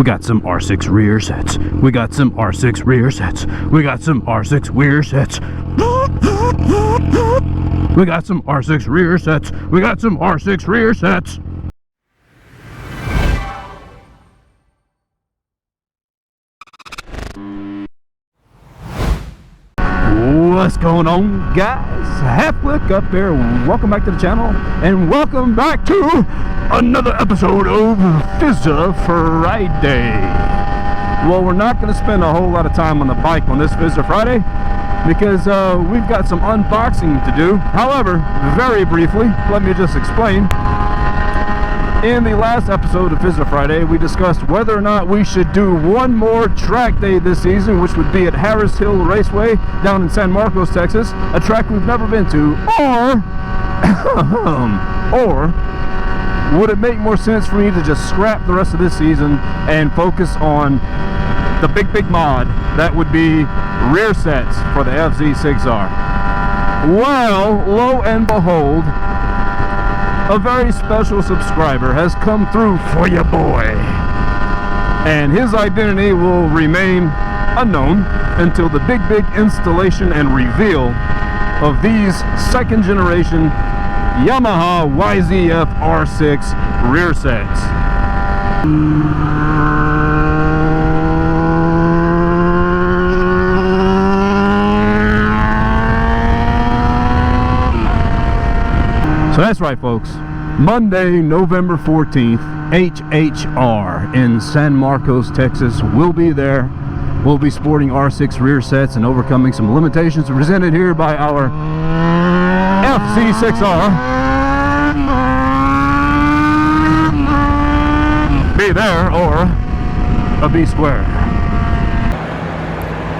We got some R6 rear sets. We got some R6 rear sets. We got some R6 rear sets. We got some R6 rear sets. We got some R6 rear sets. What's going on, guys? Half click up there. Welcome back to the channel, and welcome back to another episode of Fizzer Friday. Well, we're not going to spend a whole lot of time on the bike on this Fizzer Friday because we've got some unboxing to do. However, very briefly, let me just explain. In the last episode of Fizzer Friday, we discussed whether or not we should do one more track day this season, which would be at Harris Hill Raceway down in San Marcos, Texas, a track we've never been to, or would it make more sense for me to just scrap the rest of this season and focus on the big mod that would be rear sets for the FZ6R? Well, lo and behold, a very special subscriber has come through for your boy, and his identity will remain unknown until the big installation and reveal of these second generation Yamaha YZF R6 rear sets. So that's right, folks. Monday, November 14th, HHR in San Marcos, Texas. We'll be there. We'll be sporting R6 rear sets and overcoming some limitations presented here by our FZ6R. Be there or be square.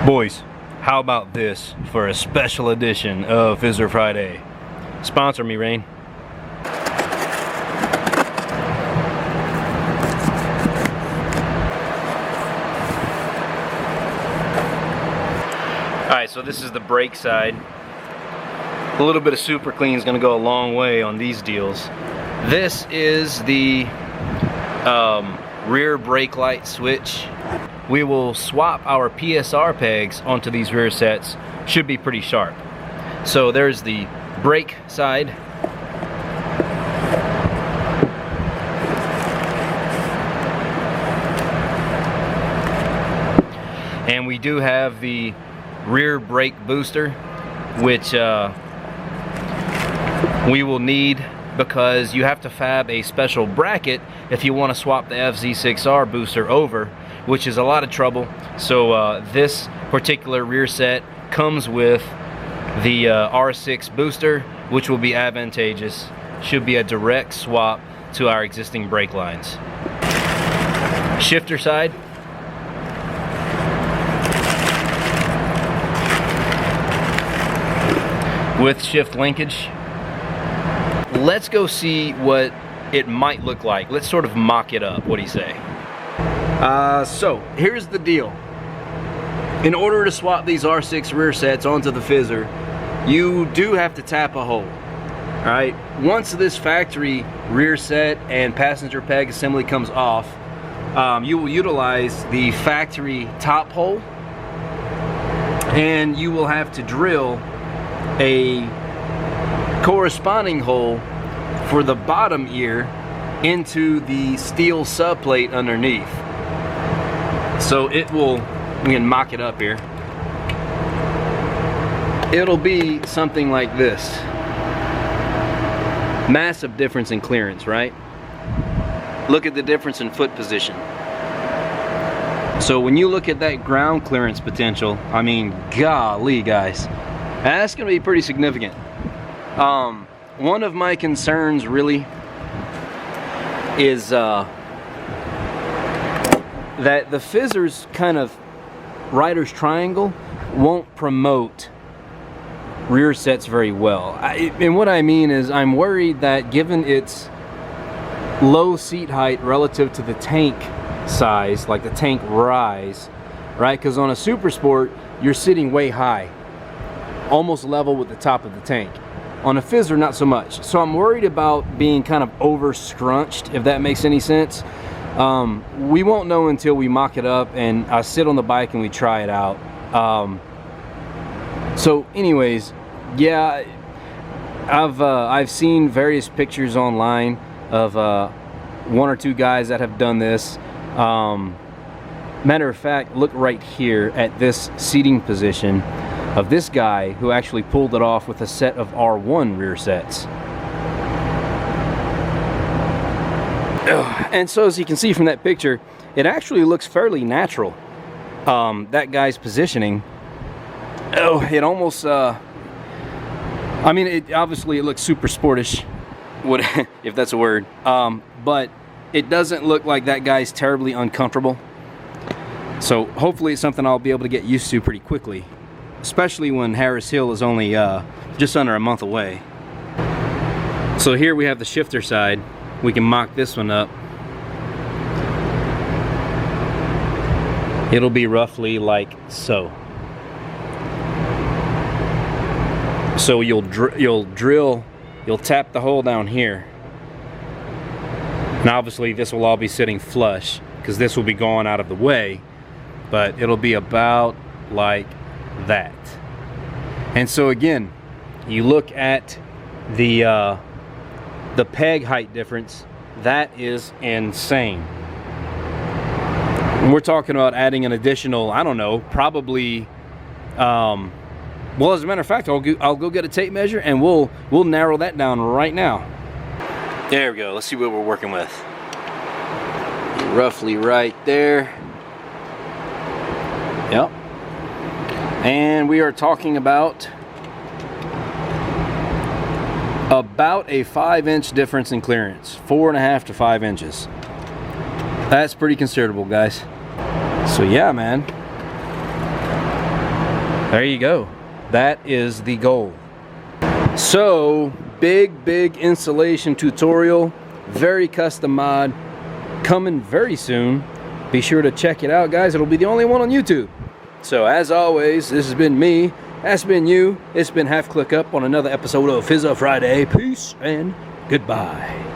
Boys, how about this for a special edition of Fizzer Friday? Sponsor me, Rain. Alright, so this is the brake side. A little bit of super clean is going to go a long way on these deals. This is the rear brake light switch. We will swap our PSR pegs onto these rear sets. Should be pretty sharp. So there's the brake side. And we do have the rear brake booster, which we will need because you have to fab a special bracket if you want to swap the FZ6R booster over, which is a lot of trouble. So this particular rear set comes with the R6 booster, which will be advantageous. Should be a direct swap to our existing brake lines. Shifter side. With shift linkage. Let's go see what it might look like. Let's sort of mock it up. What do you say? So here's the deal. In order to swap these R6 rear sets onto the Fizzer, you do have to tap a hole. Alright, once this factory rear set and passenger peg assembly comes off, you will utilize the factory top hole, and you will have to drill a corresponding hole for the bottom ear into the steel subplate underneath. So it will, we can mock it up here. It'll be something like this. Massive difference in clearance, right? Look at the difference in foot position. So when you look at that ground clearance potential, I mean, golly, guys, that's going to be pretty significant. One of my concerns really is that the Fizzer's kind of rider's triangle won't promote rear sets very well. And what I mean is, I'm worried that given its low seat height relative to the tank size, like the tank rise, right? Because on a Super Sport, you're sitting way high, almost level with the top of the tank. On a Fizzer, not so much. So I'm worried about being kind of over scrunched, if that makes any sense. We won't know until we mock it up and I sit on the bike and we try it out. So anyways, yeah, I've seen various pictures online of one or two guys that have done this. Matter of fact, look right here at this seating position of this guy who actually pulled it off with a set of R1 rear sets. And so as you can see from that picture, it actually looks fairly natural. That guy's positioning, it almost, I mean, obviously it looks super sportish, if that's a word, but it doesn't look like that guy's terribly uncomfortable. So hopefully it's something I'll be able to get used to pretty quickly, especially when Harris Hill is only just under a month away. So here we have the shifter side. We can mock this one up. It'll be roughly like so. So you'll tap the hole down here. And obviously this will all be sitting flush because this will be going out of the way, but it'll be about like that. And so again, you look at the peg height difference, that is insane. And we're talking about adding an additional, I don't know, probably, well, as a matter of fact, I'll go get a tape measure and we'll narrow that down right now. There we go. Let's see what we're working with. Roughly right there. Yep. And we are talking about a 5-inch difference in clearance. 4.5 to 5 inches. That's pretty considerable, guys. So yeah, man. There you go. That is the goal. So big installation tutorial, very custom mod, coming very soon. Be sure to check it out, guys. It'll be the only one on YouTube. So as always, this has been me, that's been you, it's been Half Click Up on another episode of Fizzer Friday. Peace and goodbye.